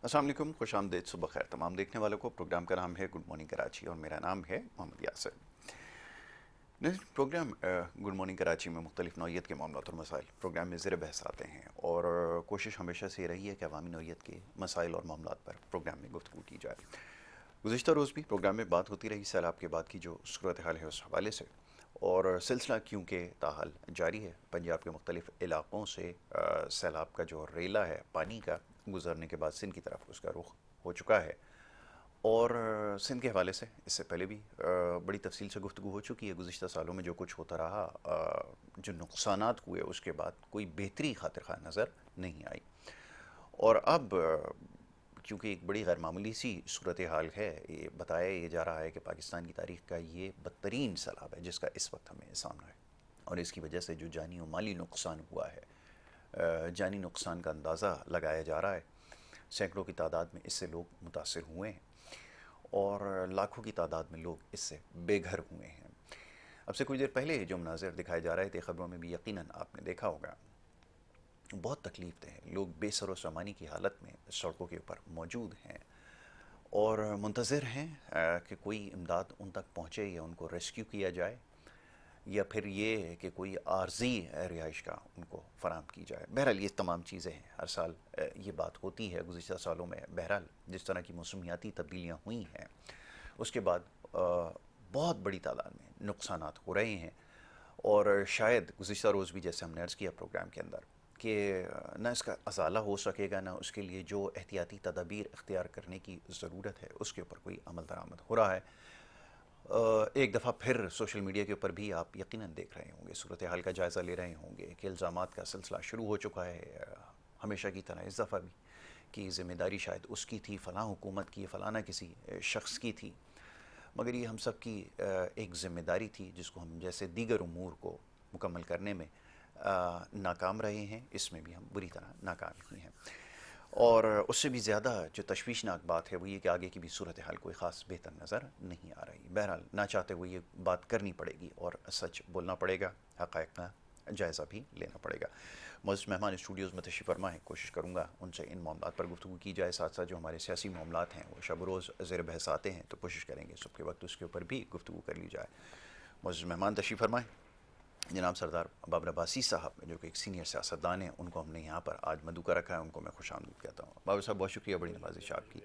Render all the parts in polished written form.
السلام علیکم، خوش آمدید، صبح خیر تمام دیکھنے والوں کو۔ پروگرام کا نام ہے گڈ مارننگ کراچی اور میرا نام ہے Muhammad Yasir. Program good morning Karachi میں مختلف نوعیت کے معاملات اور مسائل پروگرام میں زیر بحث آتے ہیں، اور کوشش ہمیشہ سے یہ رہی ہے کہ عوامی نوعیت کے مسائل اور معاملات پر پروگرام میں گفتگو کی جائے۔ گزشتہ روز بھی پروگرام میں بات ہوتی رہی سیلاب کے بعد کی جو صورتحال ہے اس حوالے سے، اور سلسلہ کیونکہ تاحال جاری ہے۔ پنجاب کے مختلف علاقوں سے سیلاب کا جو ریلا ہے پانی کا گزرنے کے بعد سندھ کی طرف اس کا رخ ہو چکا ہے، اور سندھ کے حوالے سے اس سے پہلے بھی بڑی تفصیل سے گفتگو ہو چکی ہے۔ گزشتہ سالوں میں جو کچھ ہوتا رہا، جو نقصانات ہوئے، اس کے بعد کوئی بہتری خاطر خواہ نظر نہیں آئی، اور اب کیونکہ ایک بڑی غیر معمولی سی صورتحال ہے، یہ بتایا یہ جا رہا ہے کہ پاکستان کی تاریخ کا یہ بدترین سیلاب ہے جس کا اس وقت ہمیں سامنا ہے، اور اس کی وجہ سے جو جانی و مالی نقصان ہوا ہے، جانی نقصان کا اندازہ لگایا جا رہا ہے۔ سینکڑوں کی تعداد میں اس سے لوگ متاثر ہوئے ہیں، اور لاکھوں کی تعداد میں لوگ اس سے بے گھر ہوئے ہیں۔ اب سے کچھ دیر پہلے جو مناظر دکھائے جا رہے تھے خبروں میں بھی یقیناً آپ نے دیکھا ہوگا، بہت تکلیف دہ ہیں۔ لوگ بے سر و سامانی کی حالت میں سڑکوں کے اوپر موجود ہیں اور منتظر ہیں کہ کوئی امداد ان تک پہنچے یا ان کو ریسکیو کیا جائے، یا پھر یہ کہ کوئی عارضی رہائش کا ان کو فراہم کی جائے۔ بہرحال یہ تمام چیزیں ہیں، ہر سال یہ بات ہوتی ہے۔ گزشتہ سالوں میں بہرحال جس طرح کی موسمیاتی تبدیلیاں ہوئی ہیں، اس کے بعد بہت بڑی تعداد میں نقصانات ہو رہے ہیں، اور شاید گزشتہ روز بھی جیسے ہم نے عرض کیا پروگرام کے اندر کہ نہ اس کا ازالہ ہو سکے گا، نہ اس کے لیے جو احتیاطی تدابیر اختیار کرنے کی ضرورت ہے اس کے اوپر کوئی عمل درآمد ہو رہا ہے۔ ایک دفعہ پھر سوشل میڈیا کے اوپر بھی آپ یقیناً دیکھ رہے ہوں گے، صورتحال کا جائزہ لے رہے ہوں گے کہ الزامات کا سلسلہ شروع ہو چکا ہے، ہمیشہ کی طرح اس دفعہ بھی، کہ ذمہ داری شاید اس کی تھی، فلاں حکومت کی، فلانا کسی شخص کی تھی، مگر یہ ہم سب کی ایک ذمہ داری تھی جس کو ہم جیسے دیگر امور کو مکمل کرنے میں ناکام رہے ہیں، اس میں بھی ہم بری طرح ناکام ہی ہیں۔ اور اس سے بھی زیادہ جو تشویشناک بات ہے وہ یہ کہ آگے کی بھی صورتحال کوئی خاص بہتر نظر نہیں آ رہی۔ بہرحال نہ چاہتے ہوئے یہ بات کرنی پڑے گی اور سچ بولنا پڑے گا، حقائق کا جائزہ بھی لینا پڑے گا۔ معزز مہمان اسٹوڈیوز میں تشریف فرما ہے، کوشش کروں گا ان سے ان معاملات پر گفتگو کی جائے، ساتھ ساتھ جو ہمارے سیاسی معاملات ہیں وہ شب و روز زیر بحث آتے ہیں، تو کوشش کریں گے صبح کے وقت اس کے اوپر بھی گفتگو کر لی جائے۔ معزز مہمان تشریف فرمائیں۔ جناب سردار بابر عباسی صاحب جو کہ ایک سینئر سیاستدان ہیں، ان کو ہم نے یہاں پر آج مدعو کا رکھا ہے، ان کو میں خوش آمدید کہتا ہوں۔ بابر صاحب بہت شکریہ، بڑی نوازش آپ کی۔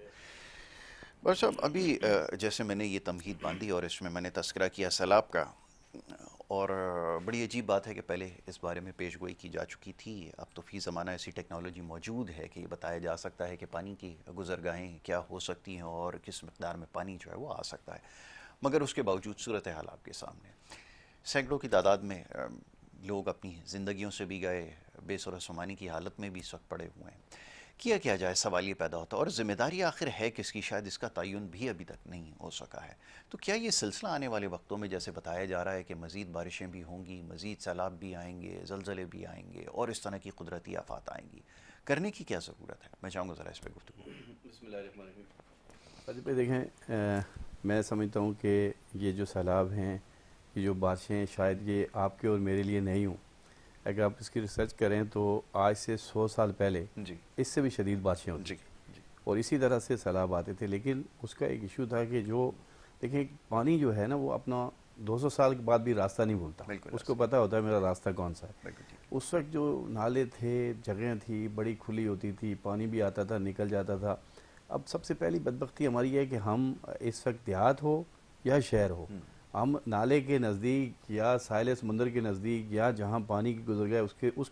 بابر صاحب ابھی جیسے میں نے یہ تمہید باندھی اور اس میں نے تذکرہ کیا سیلاب کا، اور بڑی عجیب بات ہے کہ پہلے اس بارے میں پیش گوئی کی جا چکی تھی، اب تو فی زمانہ ایسی ٹیکنالوجی موجود ہے کہ یہ بتایا جا سکتا ہے کہ پانی کی گزرگاہیں کیا ہو سکتی ہیں اور کس مقدار میں پانی جو ہے وہ آ سکتا ہے، مگر اس کے باوجود صورتحال آپ کے سامنے، سینکڑوں کی تعداد میں لوگ اپنی زندگیوں سے بھی گئے، بے سر و سامانی کی حالت میں بھی اس وقت پڑے ہوئے ہیں۔ کیا جائے، سوال یہ پیدا ہوتا ہے، اور ذمہ داری آخر ہے کس کی، شاید اس کا تعین بھی ابھی تک نہیں ہو سکا ہے۔ تو کیا یہ سلسلہ آنے والے وقتوں میں جیسے بتایا جا رہا ہے کہ مزید بارشیں بھی ہوں گی، مزید سیلاب بھی آئیں گے، زلزلے بھی آئیں گے، اور اس طرح کی قدرتی آفات آئیں گی، کرنے کی کیا ضرورت ہے؟ میں چاہوں گا ذرا اس پہ گفتگو۔ بسم اللہ الرحمن الرحیم۔ پہ دیکھیں، میں سمجھتا ہوں کہ یہ جو سیلاب ہیں، یہ جو بارشیں شاید یہ آپ کے اور میرے لیے نہیں ہوں۔ اگر آپ اس کی ریسرچ کریں تو آج سے 100 سال پہلے جی اس سے بھی شدید بارشیں ہوتی جی تھیں جی اور اسی طرح سے سیلاب آتے تھے، لیکن اس کا ایک ایشو تھا کہ جو دیکھیں پانی جو ہے نا وہ اپنا 200 سال کے بعد بھی راستہ نہیں بھولتا، بالکل اس کو ایسا، پتہ ہوتا ہے میرا راستہ کون سا ہے۔ بالکل ٹھیک اس وقت جو نالے تھے، جگہیں تھی، بڑی کھلی ہوتی تھی، پانی بھی آتا تھا، نکل جاتا تھا۔ اب سب سے پہلی بدبختی ہماری ہے کہ ہم اس وقت دیہات ہو یا شہر ہو، ہم نالے کے نزدیک یا ساحل سمندر کے نزدیک یا جہاں پانی کی گزر گیا اس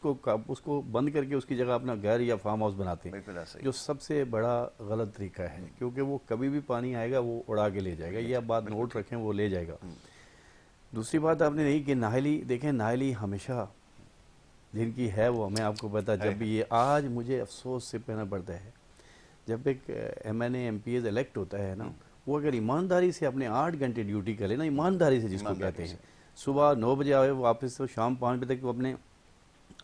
کو بند کر کے اس کی جگہ اپنا گھر یا فارم ہاؤس بناتے ہیں، بالکل ایسا ہی جو سب سے بڑا غلط طریقہ ہے، کیونکہ وہ کبھی بھی پانی آئے گا وہ اڑا کے لے جائے گا، یہ بات بالکل نوٹ ٹھیک۔ رکھیں، وہ لے جائے گا۔ دوسری بات آپ نے یہی کہ نااہلی، دیکھیں نااہلی ہمیشہ جن کی ہے وہ ہمیں آپ کو پتا، جب بھی یہ آج مجھے افسوس سے کہنا پڑتا ہے، جب ایک M N A M P as elect ہوتا ہے نا، وہ اگر ایمانداری سے اپنے 8 گھنٹے ڈیوٹی کرے نا، ایمانداری سے جس کو کہتے ہیں، صبح 9 بجے آئے واپس تو شام 5 بجے تک وہ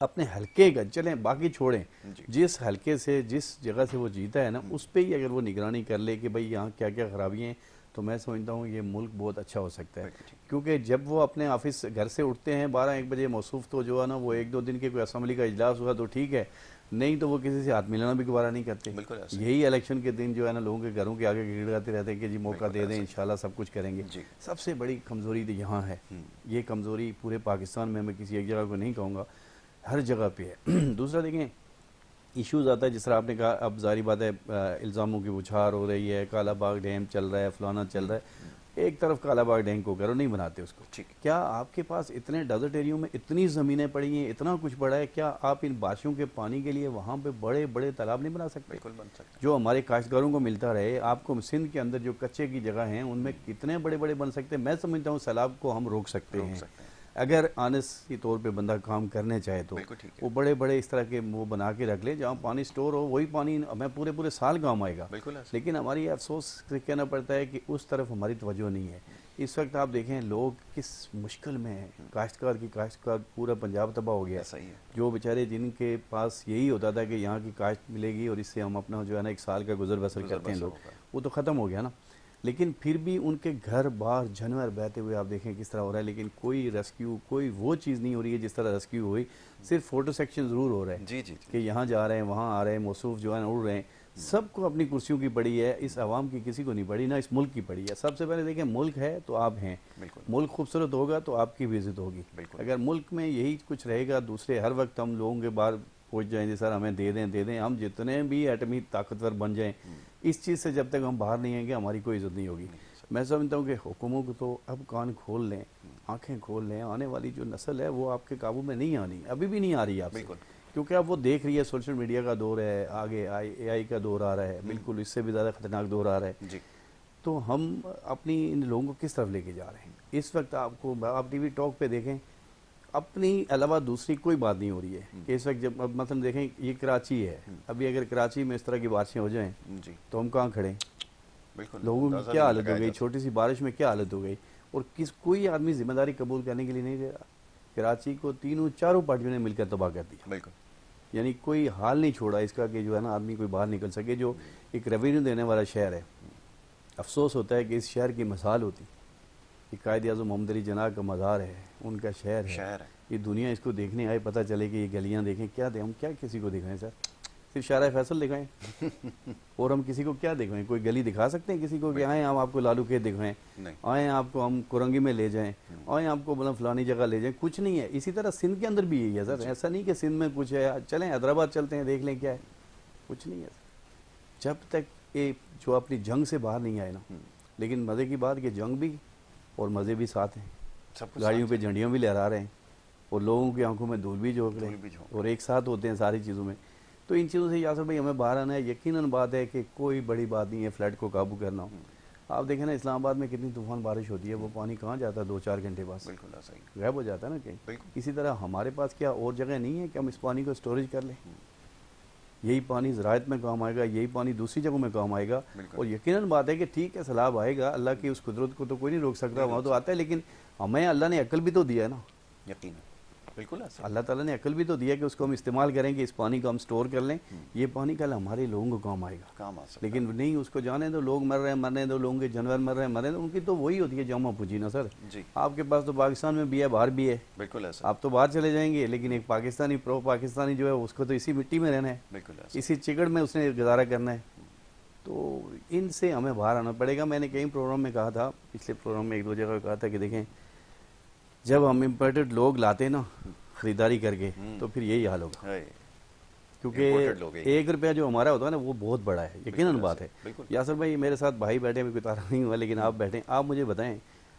اپنے حلقے کا چلیں، باقی چھوڑیں، جس حلقے سے جس جگہ سے وہ جیتا ہے نا اس پہ ہی اگر وہ نگرانی کر لے کہ بھئی یہاں کیا کیا خرابیاں ہیں، تو میں سمجھتا ہوں یہ ملک بہت اچھا ہو سکتا ہے۔ کیونکہ جب وہ اپنے آفس گھر سے اٹھتے ہیں 12-1 بجے موصوف، تو جو ہے نا وہ 1-2 دن کے کوئی اسمبلی کا اجلاس ہوا تو ٹھیک ہے، نہیں تو وہ کسی سے ہاتھ ملانا بھی گوارا نہیں کرتے. بالکل ایسا یہی الیکشن کے دن جو ہے نا لوگوں کے گھروں کے آگے گڑگڑاتے رہتے ہیں کہ جی موقع دے دیں انشاءاللہ سب کچھ کریں گے. سب سے بڑی کمزوری تو یہاں ہے. یہ کمزوری پورے پاکستان میں کسی ایک جگہ کو نہیں کہوں گا, ہر جگہ پہ ہے. دوسرا دیکھیں ایشوز آتا ہے جس طرح آپ نے کہا, اب ظاہری بات ہے الزاموں کی بچھار ہو رہی ہے, کالا باغ ڈیم چل رہا ہے, فلانا چل رہا ہے. ایک طرف کالا باغ ڈیم کو کرو, نہیں بناتے اس کو. کیا آپ کے پاس اتنے ڈیزرٹ ایریوں میں اتنی زمینیں پڑی ہیں, اتنا کچھ پڑا ہے, کیا آپ ان بارشوں کے پانی کے لیے وہاں پہ بڑے بڑے تالاب نہیں بنا سکتے؟ بالکل بن سکتے, جو ہمارے کاشتکاروں کو ملتا رہے. آپ کو سندھ کے اندر جو کچے کی جگہ ہیں ان میں کتنے بڑے بڑے بن سکتے ہیں. میں سمجھتا ہوں سیلاب کو ہم روک سکتے ہیں اگر آنےسٹی طور پہ بندہ کام کرنے چاہے تو. وہ بڑے بڑے اس طرح کے وہ بنا کے رکھ لے جہاں پانی سٹور ہو, وہی پانی ہمیں پورے پورے سال کام آئے گا. لیکن ہماری افسوس سے کہنا پڑتا ہے کہ اس طرف ہماری توجہ نہیں ہے. اس وقت آپ دیکھیں لوگ کس مشکل میں ہیں. کاشتکار پورا پنجاب تباہ ہو گیا. جو بیچارے جن کے پاس یہی ہوتا تھا کہ یہاں کی کاشت ملے گی اور اس سے ہم اپنا جو ہے نا ایک سال کا گزر بسر کرتے ہیں لوگ, وہ تو ختم ہو گیا نا. لیکن پھر بھی ان کے گھر بار جانور بہتے ہوئے آپ دیکھیں کس طرح ہو رہا ہے. لیکن کوئی ریسکیو, کوئی وہ چیز نہیں ہو رہی ہے جس طرح ریسکیو ہوئی. صرف فوٹو سیکشن ضرور ہو رہے ہیں کہ یہاں جا رہے ہیں وہاں آ رہے ہیں, موصوف جو ہے نا اڑ رہے ہیں. سب کو اپنی کرسیوں کی پڑی ہے, اس عوام کی کسی کو نہیں پڑی, نہ اس ملک کی پڑی ہے. سب سے پہلے دیکھیں ملک ہے تو آپ ہیں, ملک خوبصورت ہوگا تو آپ کی بھی عزت ہوگی. اگر ملک میں یہی کچھ رہے گا, دوسرے ہر وقت ہم لوگوں کے باہر پہنچ جائیں جی سر ہمیں دے دیں, ہم جتنے بھی ایٹمی طاقتور بن جائیں, اس چیز سے جب تک ہم باہر نہیں آئیں گے ہماری کوئی عزت نہیں ہوگی. میں سمجھتا ہوں کہ حکومت کو تو اب کان کھول لیں, آنکھیں کھول لیں. آنے والی جو نسل ہے وہ آپ کے قابو میں نہیں آنی, ابھی بھی نہیں آ رہی ہے آپ سے, کیونکہ اب وہ دیکھ رہی ہے سوشل میڈیا کا دور ہے, آگے اے آئی کا دور آ رہا ہے, بالکل اس سے بھی زیادہ خطرناک دور آ رہا ہے. تو ہم اپنی ان لوگوں کو کس طرف لے کے جا رہے ہیں؟ اس وقت آپ ٹی وی ٹاک پہ دیکھیں, اپنی علاوہ دوسری کوئی بات نہیں ہو رہی ہے. کہ اس وقت جب مثلا دیکھیں یہ کراچی ہے, ابھی اگر کراچی میں اس طرح کی بارشیں ہو جائیں تو ہم کہاں کھڑے ہیں؟ لوگوں کی کیا حالت ہو گئی, چھوٹی سی بارش میں کیا حالت ہو گئی. اور کوئی آدمی ذمہ داری قبول کرنے کے لیے نہیں دے رہا. کراچی کو چاروں پارٹیوں نے مل کر تباہ کر دیا. یعنی کوئی حال نہیں چھوڑا اس کا کہ جو ہے نا آدمی کوئی باہر نکل سکے. جو ایک ریونیو دینے والا شہر ہے, افسوس ہوتا ہے کہ اس شہر کی مثال ہوتی کہ قائد اعظم محمد علی جناح کا مزار ہے, ان کا شہر ہے. یہ دنیا اس کو دیکھنے آئے, پتہ چلے کہ یہ گلیاں دیکھیں, کیا دیں ہم, کیا کسی کو دکھائیں سر؟ صرف شارع فیصل دکھائیں اور ہم کسی کو کیا دکھائیں؟ کوئی گلی دکھا سکتے ہیں کسی کو کہ آئیں ہم آپ کو لالو کھیت دکھائیں, آئیں آپ کو ہم کرنگی میں لے جائیں, آئیں آپ کو مطلب فلانی جگہ لے جائیں؟ کچھ نہیں ہے. اسی طرح سندھ کے اندر بھی یہی ہے سر. ایسا نہیں کہ سندھ میں کچھ ہے, چلیں حیدرآباد چلتے ہیں دیکھ لیں کیا ہے. کچھ نہیں ہے سر, جب تک یہ جو اپنی جنگ سے باہر نہیں آئے نا. لیکن مزے کی بات کہ جنگ بھی اور مزے بھی ساتھ ہیں, گاڑیوں پہ جھنڈیاں بھی لہرا رہے ہیں اور لوگوں کی آنکھوں میں دھول بھی جھونک رہے ہیں اور ایک ساتھ ہوتے ہیں ساری چیزوں میں. تو ان چیزوں سے یاسر بھائی ہمیں باہر آنا ہے. یقیناً بات ہے کہ کوئی بڑی بات نہیں ہے فلڈ کو قابو کرنا ہو. آپ دیکھیں نا اسلام آباد میں کتنی طوفان بارش ہوتی ہے, وہ پانی کہاں جاتا ہے 2-4 گھنٹے بعد غائب ہو جاتا ہے نا کہیں. اسی طرح ہمارے پاس کیا اور جگہ نہیں ہے کہ ہم اس پانی کو اسٹوریج کر لیں؟ یہی پانی زراعت میں کام آئے گا, یہی پانی دوسری جگہوں میں کام آئے گا. اور یقیناً بات ہے کہ ٹھیک ہے سیلاب آئے گا, اللہ کی اس قدرت کو تو کوئی نہیں روک سکتا, وہاں تو آتا ہے. لیکن ہمیں اللہ نے عقل بھی تو دیا ہے نا. یقیناً بالکل اللہ تعالیٰ نے عقل بھی تو دیا کہ اس کو ہم استعمال کریں کہ اس پانی کو ہم سٹور کر لیں. یہ پانی کل ہمارے لوگوں کو کام آئے گا, لیکن نہیں اس کو جانے دو. لوگ مر رہے ہیں, مرنے دو. لوگوں کے جانور مر رہے ہیں, مرنے دو. ان کی تو وہی ہوتی ہے جامع پوچھی نا سر. آپ کے پاس تو پاکستان میں بھی ہے, باہر بھی ہے. بالکل آپ تو باہر چلے جائیں گے, لیکن ایک پاکستانی پرو پاکستانی جو ہے اس کو تو اسی مٹی میں رہنا ہے, اسی چکڑ میں اس نے گزارا کرنا ہے. تو ان سے ہمیں باہر آنا پڑے گا. میں نے کئی پروگرام میں کہا تھا, پچھلے پروگرام میں 1-2 جگہ کہا تھا کہ دیکھیں جب ہم امپورٹڈ لوگ لاتے نا خریداری کر کے تو پھر یہی حال ہوگا, کیونکہ 1 روپیہ جو ہمارا ہوتا ہے نا وہ بہت بڑا ہے. یقیناً بات ہے. یاسر بھائی میرے ساتھ بھائی بیٹھے, میں کوئی تعارف نہیں ہوا, لیکن آپ بیٹھیں, آپ مجھے بتائیں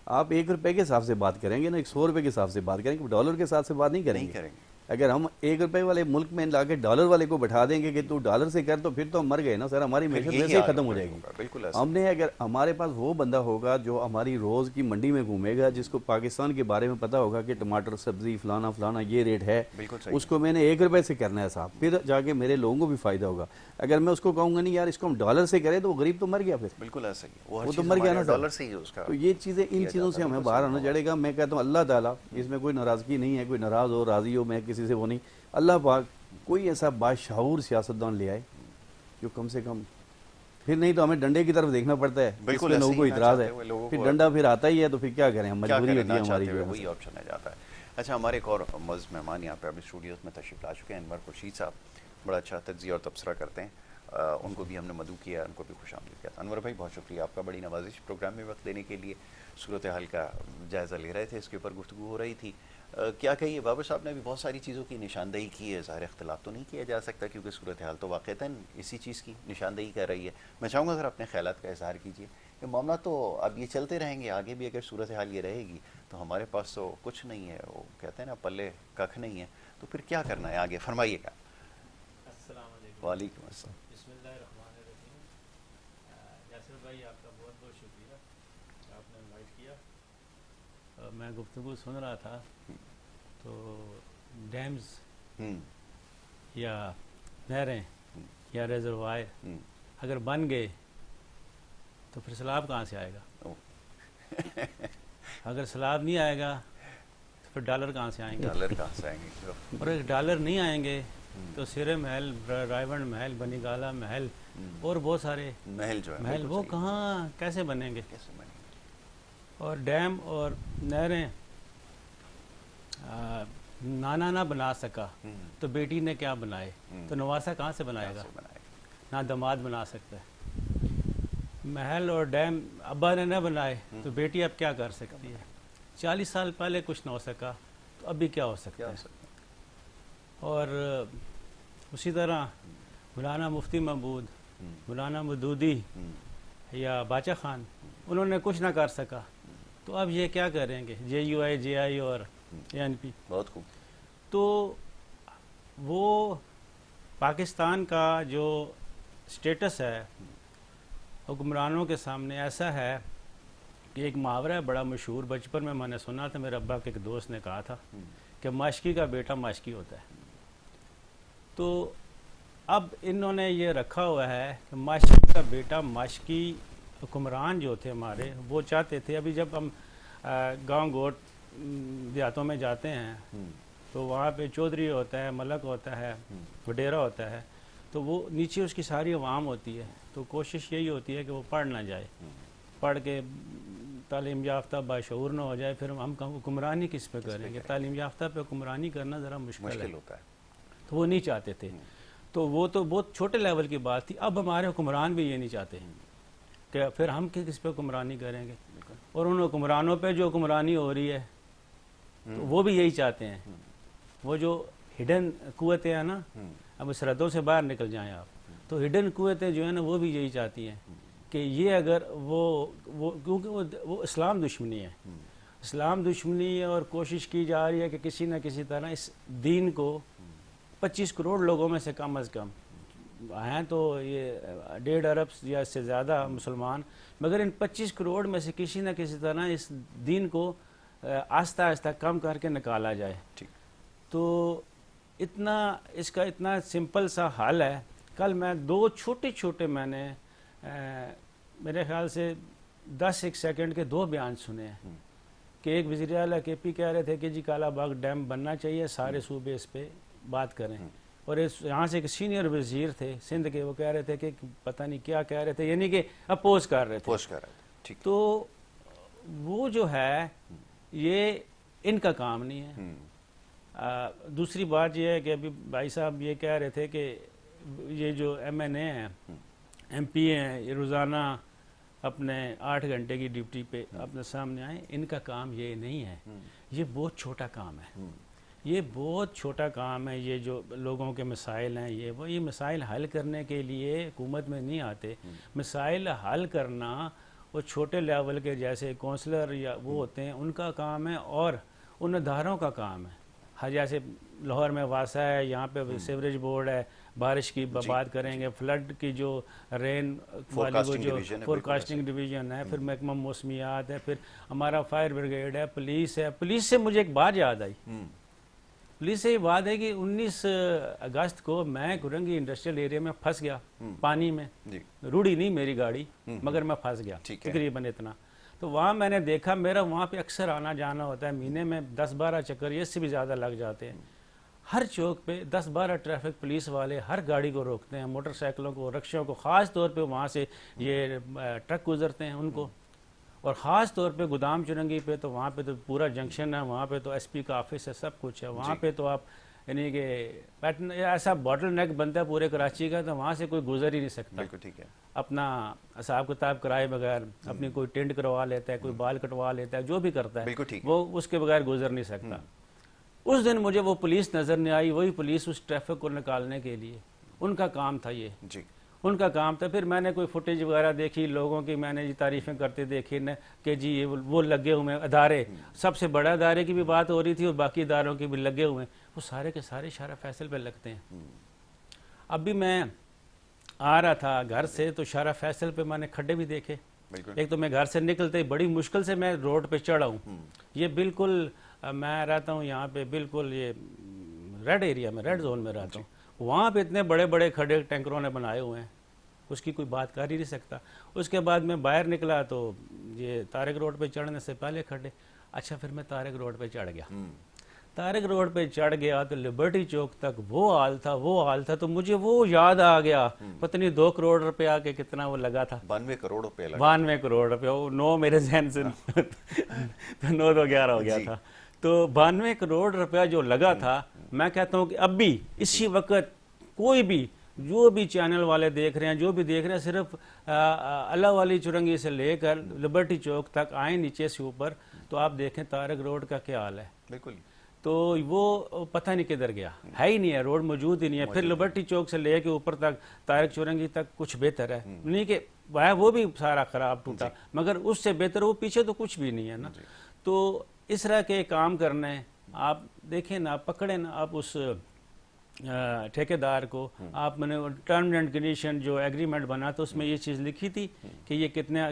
آپ 1 روپے کے حساب سے بات کریں گے نا, 100 روپے کے حساب سے بات کریں گے, ڈالر کے حساب سے بات نہیں کریں گے. اگر ہم 1 روپے والے ملک میں لا کے ڈالر والے کو بٹھا دیں گے کہ تو ڈالر سے کر, تو پھر تو ہم مر گئے نا سر, ہماری معیشت ویسے ہی ختم ہو جائے گی. ہم نے اگر ہمارے پاس وہ بندہ ہوگا جو ہماری روز کی منڈی میں گھومے گا, جس کو پاکستان کے بارے میں پتا ہوگا کہ ٹماٹر سبزی فلانا فلانا یہ ریٹ ہے, اس کو میں نے 1 روپے سے کرنا ہے صاحب, پھر جا کے میرے لوگوں کو بھی فائدہ ہوگا. اگر میں اس کو کہوں گا نہیں یار اس کو ہم ڈالر سے کریں, تو وہ غریب تو مر گیا, پھر بالکل ایسا ہی وہ تو مر گیا نا ڈالر سے ہی اس کا. تو یہ چیزیں, ان چیزوں سے ہمیں باہر آنا چڑھے گا. میں کہتا ہوں اللہ تعالیٰ, اس میں کوئی ناراضگی نہیں ہے, کوئی ناراض ہو راضی ہو, میں کسی سے وہ نہیں. اللہ پاک کوئی ایسا باشعور سیاستدان لے آئے جو کم سے کم, پھر نہیں تو ہمیں ڈنڈے کی طرف دیکھنا پڑتا ہے. بالکل لوگوں کو اعتراض ہے, پھر ڈنڈا پھر آتا ہی ہے, تو پھر کیا کریں ہم, مجبوری ہوتی ہے ہماری, وہی آپشن آ جاتا ہے. اچھا ہمارے ایک اور معزز مہمان یہاں پہ ابھی اسٹوڈیوز میں تشریف لا چکے ہیں, انور خورشید صاحب. بڑا اچھا تجزیہ اور تبصرہ کرتے ہیں. ان کو بھی ہم نے مدعو کیا, ان کو بھی خوش آمدید کہا. انور بھائی بہت شکریہ آپ کا, بڑی نوازش پروگرام میں وقت دینے کے لیے. صورتحال کا جائزہ لے رہے تھے, اس کے اوپر گفتگو ہو رہی تھی. کیا کہیے, بابر صاحب نے بھی بہت ساری چیزوں کی نشاندہی کی ہے. ظاہر اختلاف تو نہیں کیا جا سکتا کیونکہ صورتحال تو واقعتاً اسی چیز کی نشاندہی کر رہی ہے. میں چاہوں گا اگر اپنے خیالات کا اظہار کیجیے. یہ معاملات تو اب یہ چلتے رہیں گے آگے بھی. اگر صورتحال یہ رہے گی تو ہمارے پاس تو کچھ نہیں ہے, وہ کہتے ہیں نا پلے ککھ نہیں ہے, تو پھر کیا کرنا ہے آگے, فرمائیے گا. السلام علیکم. وعلیکم السلام. بسم اللہ الرحمن الرحیم. یاسر بھائی آپ کا بہت بہت شکریہ کہ آپ نے انوائٹ کیا. میں گفتگو سن رہا تھا تو ڈیمز یا نہریں یا ریزروائر اگر بن گئے تو پھر سیلاب کہاں سے آئے گا؟ اگر سیلاب نہیں آئے گا تو پھر ڈالر کہاں سے آئیں گے؟ ڈالر کہاں سے آئیں گے؟ اور اگر ڈالر نہیں آئیں گے تو سرے محل, رائیونڈ محل, بنی گالا محل اور بہت سارے محل جو ہے محل وہ کہاں کیسے بنیں گے؟ کیسے بنیں گے؟ اور ڈیم اور نہریں نانا نہ بنا سکا تو بیٹی نے کیا بنائے, تو نواسا کہاں سے بنائے گا؟ نہ داماد بنا سکتا ہے. محل اور ڈیم ابا نے نہ بنائے تو بیٹی اب کیا کر سکتی ہے؟ 40 سال پہلے کچھ نہ ہو سکا تو ابھی کیا ہو سکتا ہے؟ اور اسی طرح مولانا مفتی محمود, مولانا مودودی یا باچا خان, انہوں نے کچھ نہ کر سکا تو اب یہ کیا کریں گے؟ JUI, JI اور ANP. بہت خوب. تو وہ پاکستان کا جو سٹیٹس ہے حکمرانوں کے سامنے ایسا ہے کہ ایک محاورہ ہے بڑا مشہور, بچپن میں نے سنا تھا, میرے ابا کے ایک دوست نے کہا تھا کہ ماشکی کا بیٹا ماشکی ہوتا ہے. تو اب انہوں نے یہ رکھا ہوا ہے کہ ماشکی کا بیٹا ماشکی. حکمران جو تھے ہمارے وہ چاہتے تھے, ابھی جب ہم گاؤں گوٹ دیہاتوں میں جاتے ہیں تو وہاں پہ چودھری ہوتا ہے, ملک ہوتا ہے, وڈیرا ہوتا ہے, تو وہ نیچے اس کی ساری عوام ہوتی ہے. تو کوشش یہی ہوتی ہے کہ وہ پڑھ نہ جائے, پڑھ کے تعلیم یافتہ باشعور نہ ہو جائے, پھر ہم حکمرانی کس پہ کریں گے؟ تعلیم یافتہ پہ حکمرانی کرنا ذرا مشکل ہوتا ہے. تو وہ نہیں چاہتے تھے. تو وہ تو بہت چھوٹے لیول کی بات تھی. اب ہمارے حکمران بھی یہ نہیں چاہتے کہ پھر ہم کس پہ حکمرانی کریں گے. اور ان حکمرانوں پہ جو حکمرانی ہو رہی ہے تو وہ بھی یہی چاہتے ہیں. وہ جو ہڈن قوتیں ہیں نا, اب اس ردوں سے باہر نکل جائیں آپ, تو ہڈن قوتیں جو ہیں نا وہ بھی یہی چاہتی ہیں کہ یہ اگر وہ کیونکہ وہ اسلام دشمنی ہے, اسلام دشمنی ہے, اور کوشش کی جا رہی ہے کہ کسی نہ کسی طرح اس دین کو 25 کروڑ لوگوں میں سے کم از کم ہیں تو یہ 1.5 ارب یا اس سے زیادہ مسلمان, مگر ان 25 کروڑ میں سے کسی نہ کسی طرح اس دین کو آہستہ آہستہ کم کر کے نکالا جائے. تو اس کا اتنا سمپل سا حل ہے. کل میں 2 چھوٹے میں نے میرے خیال سے 10 سیکنڈ کے 2 بیان سنے ہیں کہ ایک وزیر اعلیٰ KP کہہ رہے تھے کہ جی کالا باغ ڈیم بننا چاہیے, سارے صوبے اس پہ بات کریں, اور یہاں سے ایک سینئر وزیر تھے سندھ کے, وہ کہہ رہے تھے کہ پتہ نہیں کیا کہہ رہے تھے, یعنی کہ اپوز کر رہے تھے. تو وہ جو ہے یہ ان کا کام نہیں ہے. دوسری بات یہ ہے کہ ابھی بھائی صاحب یہ کہہ رہے تھے کہ یہ جو MNA ہیں, MP ہیں, یہ روزانہ اپنے 8 گھنٹے کی ڈیوٹی پہ اپنے سامنے آئیں. ان کا کام یہ نہیں ہے, یہ بہت چھوٹا کام ہے, یہ بہت چھوٹا کام ہے. یہ جو لوگوں کے مسائل ہیں یہ مسائل حل کرنے کے لیے حکومت میں نہیں آتے. مسائل حل کرنا وہ چھوٹے لیول کے جیسے کونسلر یا وہ ہوتے ہیں ان کا کام ہے, اور ان اداروں کا کام ہے. جیسے لاہور میں واسا ہے, یہاں پہ سیوریج بورڈ ہے, بارش کی بات کریں گے, فلڈ کی جو رین والی وہ جو فورکاسٹنگ ڈویژن ہے, پھر محکمہ موسمیات ہے, پھر ہمارا فائر بریگیڈ ہے, پولیس ہے. پولیس سے مجھے ایک بات یاد آئی. پولیس سے یہ بات ہے کہ 19 اگست کو میں گرنگی انڈسٹریل ایریا میں پھنس گیا پانی میں. روڑی نہیں میری گاڑی, مگر میں پھنس گیا تقریباً اتنا. تو وہاں میں نے دیکھا, میرا وہاں پہ اکثر آنا جانا ہوتا ہے, مہینے میں 10-12 چکر اس سے بھی زیادہ لگ جاتے ہیں. ہر چوک پہ 10-12 ٹریفک پولیس والے ہر گاڑی کو روکتے ہیں, موٹر سائیکلوں کو, رکشوں کو, خاص طور پہ وہاں سے یہ ٹرک گزرتے ہیں ان کو, اور خاص طور پہ گودام چرنگی پہ تو وہاں پہ تو پورا جنکشن ہے, وہاں پہ تو SP کا آفس ہے, سب کچھ ہے. وہاں پہ تو آپ یعنی کہ ایسا باٹل نیک بنتا ہے پورے کراچی کا، تو وہاں سے کوئی گزر ہی نہیں سکتا، بالکل ٹھیک ہے، اپنا حساب کتاب کرائے بغیر، اپنی کوئی ٹینٹ کروا لیتا ہے، کوئی بال کٹوا لیتا ہے، جو بھی کرتا ہے بالکل ٹھیک ہے، وہ اس کے بغیر گزر نہیں سکتا۔ اس دن مجھے وہ پولیس نظر نہیں آئی، وہی پولیس اس ٹریفک کو نکالنے کے لیے، ان کا کام تھا یہ، جی ان کا کام تھا۔ پھر میں نے کوئی فوٹیج وغیرہ دیکھی لوگوں کی، میں نے یہ تعریفیں کرتے دیکھی کہ جی یہ وہ لگے ہوئے ہیں ادارے، سب سے بڑا ادارے کی بھی بات ہو رہی تھی اور باقی اداروں کے بھی لگے ہوئے ہیں، وہ سارے کے سارے شارع فیصل پہ لگتے ہیں۔ اب بھی میں آ رہا تھا گھر سے تو شارع فیصل پہ میں نے کھڈے بھی دیکھے، بالکل، ایک تو میں گھر سے نکلتے ہی بڑی مشکل سے میں روڈ پہ چڑھا ہوں، یہ بالکل میں رہتا ہوں یہاں پہ بالکل یہ ریڈ ایریا میں، ریڈ زون میں رہتا ہوں، وہاں پہ اتنے بڑے بڑے کھڈے ٹینکروں نے بنائے ہوئے ہیں، اس کی کوئی بات کر ہی نہیں سکتا۔ اس کے بعد میں باہر نکلا تو یہ طارق روڈ پہ چڑھنے سے پہلے کھڈے، اچھا پھر میں طارق روڈ پہ چڑھ گیا، طارق روڈ پہ چڑھ گیا تو لبرٹی چوک تک وہ حال تھا تو مجھے وہ یاد آ گیا، پتہ نہیں 2 کروڑ روپیہ کے کتنا وہ لگا تھا، 92 کروڑ روپے لگا، 92 کروڑ روپے، وہ 9 میرے ذہن سے 9 تو 11 ہو گیا تھا، تو 92 کروڑ روپیہ جو لگا تھا، میں کہتا ہوں کہ اب بھی اسی وقت کوئی بھی جو بھی چینل والے دیکھ رہے ہیں، جو بھی دیکھ رہے ہیں، صرف اللہ والی چرنگی سے لے کر لبرٹی چوک تک آئیں نیچے سے اوپر تو آپ دیکھیں طارق روڈ کا کیا حال ہے، بالکل، تو وہ پتہ نہیں کدھر گیا، ہے ہی نہیں ہے، روڈ موجود ہی نہیں ہے۔ پھر لبرٹی چوک سے لے کے اوپر تک طارق چورنگی تک کچھ بہتر ہے، نہیں کہ وہ بھی سارا خراب ٹوٹا، مگر اس سے بہتر وہ پیچھے تو کچھ بھی نہیں ہے نا۔ تو اس طرح کے کام کرنے، آپ دیکھیں نا، آپ پکڑیں نا، آپ اس ٹھیکیدار کو، آپ نے ٹرم اینڈ کنڈیشن جو ایگریمنٹ بنا تو اس میں یہ چیز لکھی تھی کہ یہ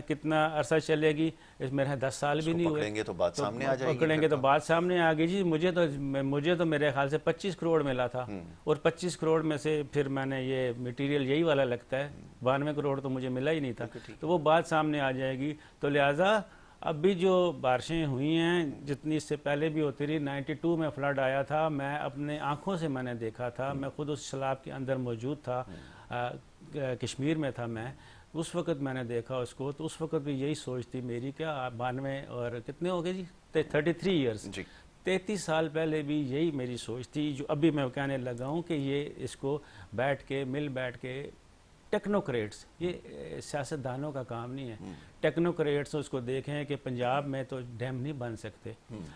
کتنا عرصہ چلے گی، اس میرے 10 سال بھی نہیں ہوئے، پکڑیں گے تو بات سامنے آ جائے گی، پکڑیں گے تو بات سامنے آ گئی جی۔ مجھے تو میرے خیال سے 25 کروڑ ملا تھا، اور 25 کروڑ میں سے پھر میں نے یہ میٹیریل یہی والا لگتا ہے، 92 کروڑ تو مجھے ملا ہی نہیں تھا، تو وہ بات سامنے آ جائے گی۔ تو لہٰذا اب بھی جو بارشیں ہوئی ہیں، جتنی اس سے پہلے بھی ہوتی رہی، 92 میں فلڈ آیا تھا، میں اپنے آنکھوں سے میں نے دیکھا تھا، میں خود اس سیلاب کے اندر موجود تھا، کشمیر میں تھا میں، اس وقت میں نے دیکھا اس کو، تو اس وقت بھی یہی سوچ تھی میری کہ 92 اور کتنے ہو گئے جی 33 ایئرس، 33 سال پہلے بھی یہی میری سوچ تھی، جو ابھی میں کہنے لگا ہوں کہ یہ اس کو بیٹھ کے ٹیکنوکریٹس، یہ سیاستدانوں کا کام نہیں ہے، ٹیکنوکریٹس اس کو دیکھیں کہ پنجاب میں تو ڈیم نہیں بن سکتے،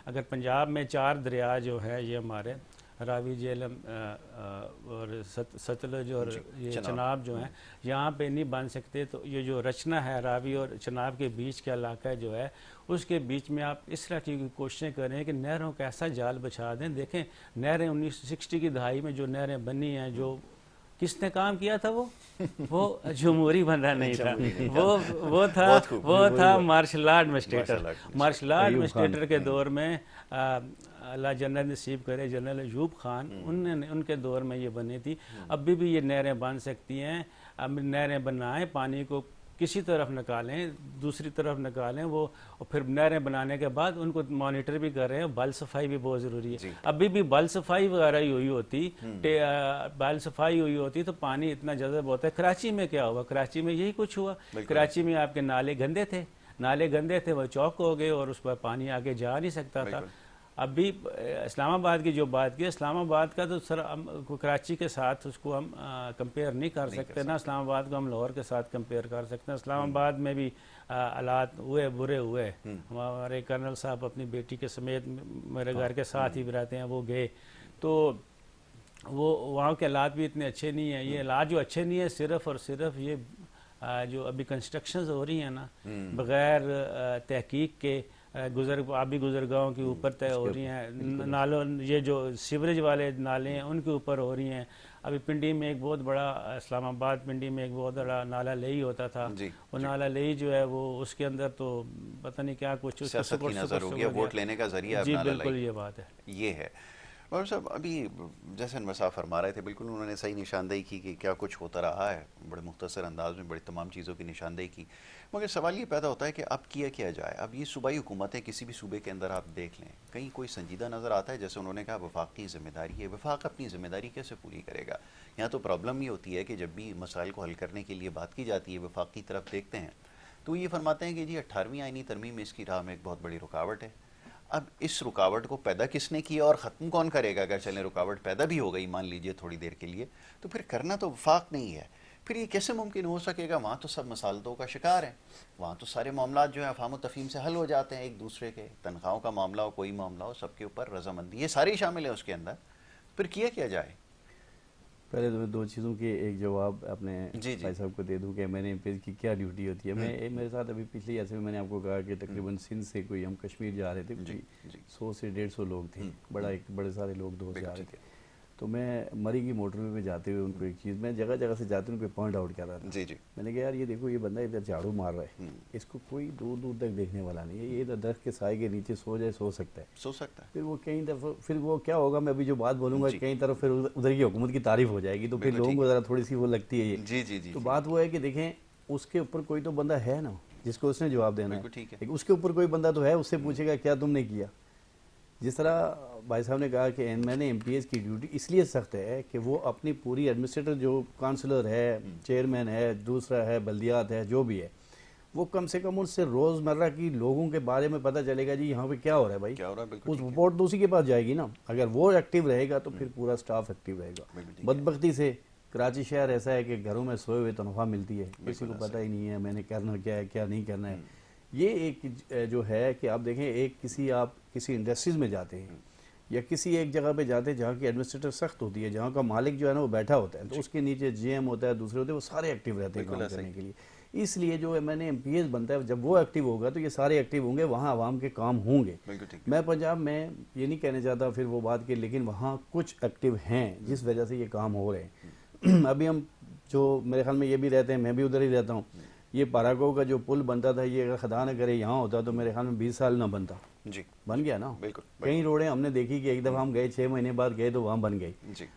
اگر پنجاب میں 4 دریا جو ہے یہ ہمارے راوی، جہلم اور ستلج اور یہ چناب جو ہیں، یہاں پہ نہیں بن سکتے، تو یہ جو رچنا ہے راوی اور چناب کے بیچ کا علاقہ جو ہے، اس کے بیچ میں آپ اس طرح کی کوششیں کریں کہ نہروں کا ایسا جال بچھا دیں۔ دیکھیں نہریں 1960 کی دہائی میں جو نہریں بنی ہیں، جو کس نے کام کیا تھا، وہ جمہوری بندہ نہیں تھا، وہ تھا مارشل لاء ایڈمنسٹریٹر کے دور میں، اللہ جنت نصیب کرے، جنرل ایوب خان، ان کے دور میں یہ بنی تھی۔ ابھی بھی یہ نہریں بن سکتی ہیں، اب نہریں بنائیں، پانی کو کسی طرف نکالیں، دوسری طرف نکالیں، وہ پھر نہریں بنانے کے بعد ان کو مانیٹر بھی کر رہے ہیں، بال صفائی بھی بہت ضروری ہے۔ ابھی بھی بال صفائی وغیرہ ہی بال صفائی ہوئی ہوتی تو پانی اتنا جذب ہوتا ہے۔ کراچی میں کیا ہوا؟ کراچی میں یہی کچھ ہوا، کراچی میں آپ کے نالے گندے تھے، وہ چوک ہو گئے اور اس پر پانی آگے جا نہیں سکتا تھا۔ ابھی اسلام آباد کی جو بات کی، اسلام آباد کا تو سر کراچی کے ساتھ اس کو ہم کمپیئر نہیں کر سکتے، نہ اسلام آباد کو ہم لاہور کے ساتھ کمپیئر کر سکتے ہیں۔ اسلام آباد میں بھی حالات برے ہوئے، ہمارے کرنل صاحب اپنی بیٹی کے سمیت میرے گھر کے ساتھ ہی رہتے ہیں، وہ گئے، تو وہ وہاں کے حالات بھی اتنے اچھے نہیں ہیں۔ یہ حالات جو اچھے نہیں ہیں، صرف اور صرف یہ جو ابھی کنسٹرکشنز ہو رہی ہیں نا، بغیر تحقیق کے، آبی گزرگاہوں کے اوپر طے ہو رہی ہیں، نالوں، یہ جو سیوریج والے نالے ہیں ان کے اوپر ہو رہی ہیں۔ ابھی پنڈی میں ایک بہت بڑا، اسلام آباد پنڈی میں ایک بہت بڑا نالا لئی ہوتا تھا، وہ نالا لئی جو ہے وہ اس کے اندر تو پتہ نہیں کیا کچھ سیاست کی نظر ہو گیا، ووٹ لینے کا ذریعہ، جی بالکل یہ بات ہے، یہ ہے۔ اور صاحب ابھی جیسے انور صاحب فرما رہے تھے، بالکل انہوں نے صحیح نشاندہی کی کہ کیا کچھ ہوتا رہا ہے، بڑے مختصر انداز میں بڑی تمام چیزوں کی نشاندہی کی، مگر سوال یہ پیدا ہوتا ہے کہ اب کیا جائے۔ اب یہ صوبائی حکومتیں کسی بھی صوبے کے اندر آپ دیکھ لیں، کہیں کوئی سنجیدہ نظر آتا ہے؟ جیسے انہوں نے کہا وفاق کی ذمہ داری ہے، وفاق اپنی ذمہ داری کیسے پوری کرے گا؟ یہاں تو پرابلم یہ ہوتی ہے کہ جب بھی مسائل کو حل کرنے کے لیے بات کی جاتی ہے، وفاق کی طرف دیکھتے ہیں تو یہ فرماتے ہیں کہ جی 18ویں آئینی ترمیم اس کی راہ میں ایک بہت بڑی رکاوٹ ہے۔ اب اس رکاوٹ کو پیدا کس نے کیا اور ختم کون کرے گا؟ اگر چلیں رکاوٹ پیدا بھی ہو گئی مان لیجئے تھوڑی دیر کے لیے، تو پھر کرنا تو وفاق نہیں ہے. پھر یہ کیسے ممکن ہو سکے گا؟ وہاں تو سب مسالتوں کا شکار ہیں، وہاں تو سارے معاملات جو ہیں افہام و تفہیم سے حل ہو جاتے ہیں ایک دوسرے کے، تنخواہوں کا معاملہ ہو، کوئی معاملہ ہو، سب کے اوپر رضامندی، یہ سارے شامل ہیں اس کے اندر. پھر کیا جائے؟ پہلے تو میں دو چیزوں کے ایک جواب اپنے جی بھائی صاحب کو دے دوں کہ میں نے کی کیا ڈیوٹی ہوتی ہے. میرے ساتھ ابھی پچھلی ایسے میں نے آپ کو کہا کہ تقریباً سندھ سے کوئی ہم کشمیر جا رہے تھے، کوئی 100 سے 150 لوگ تھے، بڑے سارے لوگ دوست جا رہے تھے. تو میں مری کی موٹر وے پہ جاتے ہوئے ان کو ایک چیز میں جگہ جگہ سے جاتے ان پہ پوائنٹ آؤٹ کر رہا تھا. میں نے کہا یار یہ دیکھو، یہ بندہ ادھر جھاڑو مار رہا ہے، اس کو کوئی دور دور تک دیکھنے والا نہیں ہے، یہ ادھر درخت کے سائے کے نیچے سو جائے، سو سکتا ہے. پھر وہ کئی دفعہ پھر وہ کیا ہوگا، میں ابھی جو بات بولوں گا کئی طرف پھر ادھر کی حکومت کی تعریف ہو جائے گی، تو پھر لوگوں کو ذرا تھوڑی سی وہ لگتی ہے یہ. تو بات وہ ہے کہ دیکھیں اس کے اوپر کوئی تو بندہ ہے نا جس کو اس نے جواب دینا ہے، اس کے اوپر کوئی بندہ تو ہے، اس سے پوچھے گا کیا تم نے کیا. جس طرح بھائی صاحب نے کہا کہ میں نے ایم پی ایس کی ڈیوٹی اس لیے سخت ہے کہ وہ اپنی پوری ایڈمنسٹریٹر جو کانسلر ہے، چیئرمین ہے، دوسرا ہے بلدیات ہے، جو بھی ہے، وہ کم سے کم ان سے روزمرہ کی لوگوں کے بارے میں پتہ چلے گا جی یہاں پہ کیا ہو رہا ہے بھائی. اس رپورٹ تو اسی کے پاس جائے گی نا. اگر وہ ایکٹیو رہے گا تو پھر پورا سٹاف ایکٹیو رہے گا. بدبختی سے کراچی شہر ایسا ہے کہ گھروں میں سوئے ہوئے تنخواہ ملتی ہے، کسی کو پتہ ہی نہیں ہے میں نے کرنا کیا ہے کیا نہیں کرنا ہے. یہ ایک جو ہے کہ آپ دیکھیں ایک آپ کسی انڈسٹریز میں جاتے ہیں یا کسی ایک جگہ پہ جاتے ہیں جہاں کی ایڈمنسٹریٹر سخت ہوتی ہے، جہاں کا مالک جو ہے نا وہ بیٹھا ہوتا ہے، تو اس کے نیچے جی ایم ہوتا ہے، دوسرے ہوتے ہیں، وہ سارے ایکٹیو رہتے ہیں کام کرنے کے لیے. اس لیے جو میں نے ایم پی ایس بنتا ہے، جب وہ ایکٹیو ہوگا تو یہ سارے ایکٹیو ہوں گے، وہاں عوام کے کام ہوں گے. میں پنجاب میں یہ نہیں کہنے چاہتا پھر وہ بات کہ لیکن وہاں کچھ ایکٹیو ہیں جس وجہ سے یہ کام ہو رہے ہیں. ابھی ہم جو میرے خیال میں یہ بھی رہتے ہیں، میں بھی ادھر ہی رہتا ہوں، یہ پاراگو کا جو پل بنتا تھا، یہ اگر خدا نہ کرے یہاں ہوتا تو میرے خیال میں 20 سال نہ بنتا. بن گیا نا. کئی روڈیں ہم نے دیکھی کہ ایک دفعہ ہم گئے 6 مہینے بعد گئے تو وہاں بن گئی.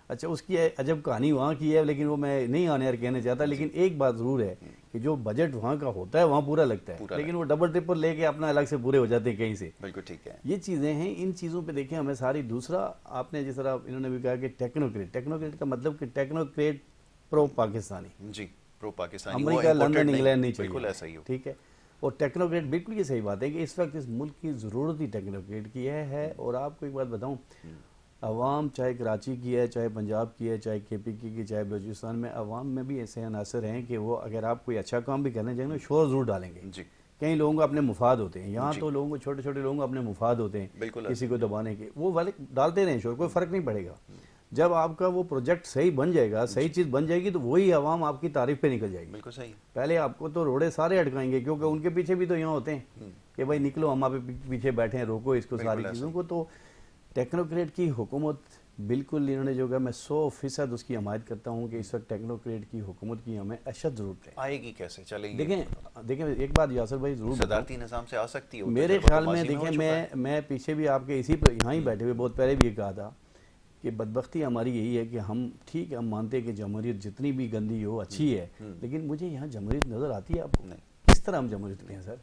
اچھا اس کی عجب کہانی وہاں کی ہے، لیکن وہ میں نہیں آنے یار کہنا چاہتا. لیکن ایک بات ضرور ہے کہ جو بجٹ وہاں کا ہوتا ہے وہاں پورا لگتا ہے، لیکن وہ ڈبل ٹرپل لے کے اپنا الگ سے پورے ہو جاتے ہیں کہیں سے. یہ چیزیں ہیں، ان چیزوں پہ دیکھیں ہمیں ساری. دوسرا آپ نے جس طرح انہوں نے بھی کہا کہ ٹیکنوکریٹ کا مطلب کہ ٹیکنوکریٹ پرو پاکستانی، امریکہ لندن انگلینڈ نہیں چاہیے، ٹھیک ہے. اور ٹیکنوکریٹ بالکل یہ صحیح بات ہے کہ اس وقت اس ملک کی ضرورت ہی ٹیکنوکریٹ کی ہے. اور آپ کو ایک بات بتاؤں، عوام چاہے کراچی کی ہے، چاہے پنجاب کی ہے، چاہے کے پی کی چاہے بلوچستان میں، عوام میں بھی ایسے عناصر ہیں کہ وہ اگر آپ کوئی اچھا کام بھی کرنا چاہیں گے شور ضرور ڈالیں گے. کئی لوگوں کو اپنے مفاد ہوتے ہیں، یہاں تو لوگوں کو چھوٹے چھوٹے لوگوں کو اپنے مفاد ہوتے ہیں کسی کو دبانے کے، وہ والے ڈالتے رہیں شور، کوئی فرق نہیں پڑے گا. جب آپ کا وہ پروجیکٹ صحیح بن جائے گا، صحیح چیز بن جائے گی، تو وہی عوام آپ کی تعریف پہ نکل جائے گی. بالکل صحیح. پہلے آپ کو تو روڑے سارے اٹکائیں گے کیونکہ ان کے پیچھے بھی تو یہاں ہوتے ہیں کہ بھائی نکلو ہم آپ پیچھے بیٹھے ہیں، روکو اس کو ساری چیزوں کو. تو ٹیکنوکریٹ کی حکومت بالکل انہوں نے جو کہا، میں 100% اس کی حمایت کرتا ہوں کہ اس وقت ٹیکنوکریٹ کی حکومت کی ہمیں اشد ضرورت ہے. آئے گی کیسے؟ چلیں گے دیکھیں ایک بات یاسر بھائی ضرور، صدارتی نظام سے آ سکتی ہے میرے خیال میں. دیکھیں میں پیچھے بھی آپ کے اسی پر یہاں ہی بیٹھے ہوئے بہت پہلے بھی یہ کہا تھا کہ بدبختی ہماری یہی ہے کہ ہم ٹھیک ہے ہم مانتے ہیں کہ جمہوریت جتنی بھی گندی ہو اچھی ہے، لیکن مجھے یہاں جمہوریت نظر آتی ہے آپ کو؟ کس طرح ہم جمہوریت میں ہیں سر؟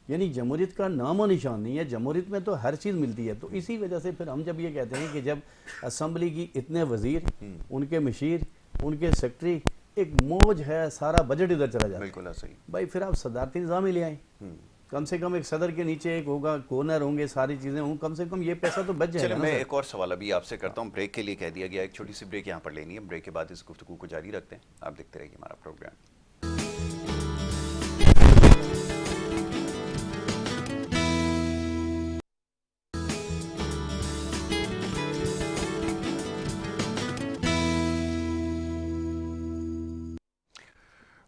یعنی جمہوریت کا نام و نشان نہیں ہے. جمہوریت میں تو ہر چیز ملتی ہے. تو اسی وجہ سے پھر ہم جب یہ کہتے ہیں کہ جب اسمبلی کی اتنے وزیر، ان کے مشیر، ان کے سیکرٹری، ایک موج ہے، سارا بجٹ ادھر چلا جاتا ہے. بالکل صحیح بھائی. پھر آپ صدارتی نظام ہی لے آئیں، کم سے کم ایک صدر کے نیچے ایک ہوگا، گورنر ہوں گے، ساری چیزیں ہوں، کم سے کم یہ پیسہ تو بچ جائے گا. میں ایک اور سوال ابھی آپ سے کرتا ہوں، بریک کے لیے کہہ دیا گیا، ایک چھوٹی سی بریک یہاں پر لینی ہے. بریک کے بعد اس گفتگو کو جاری رکھتے ہیں. آپ دیکھتے رہیے ہمارا پروگرام.